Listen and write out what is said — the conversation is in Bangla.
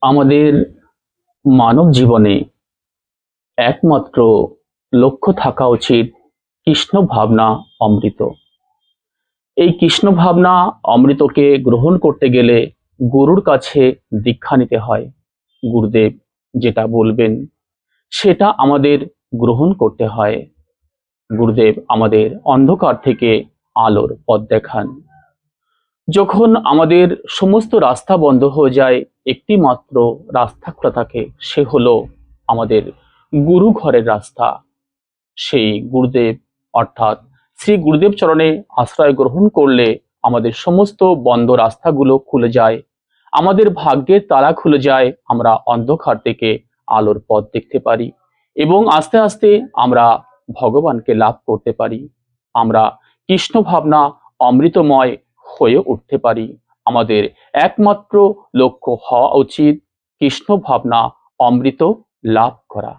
আমাদের মানব জীবনে একমাত্র লক্ষ্য থাকা উচিত কৃষ্ণ ভাবনা অমৃত। এই কৃষ্ণ ভাবনা অমৃতকে গ্রহণ করতে গেলে গুরুর কাছে দীক্ষা নিতে হয়। গুরুদেব যেটা বলবেন সেটা আমাদের গ্রহণ করতে হয়। গুরুদেব আমাদের অন্ধকার থেকে আলোর পথ দেখান। যখন আমাদের সমস্ত রাস্তা বন্ধ হয়ে যায়, একটি মাত্র রাস্তা খোলা থাকে, সে হলো আমাদের গুরু ঘরের রাস্তা। সেই গুরুদেব অর্থাৎ শ্রী গুরুদেব চরণে আশ্রয় গ্রহণ করলে আমাদের সমস্ত বন্ধ রাস্তাগুলো খুলে যায়, আমাদের ভাগ্যের তালা খুলে যায়, আমরা অন্ধকার থেকে আলোর পথ দেখতে পারি এবং আস্তে আস্তে আমরা ভগবানকে লাভ করতে পারি। আমরা কৃষ্ণ ভাবনা অমৃতময় হয়ে উঠতে পারি। আমাদের একমাত্র লক্ষ্য হওয়া উচিত কৃষ্ণ ভাবনা অমৃত লাভ করা।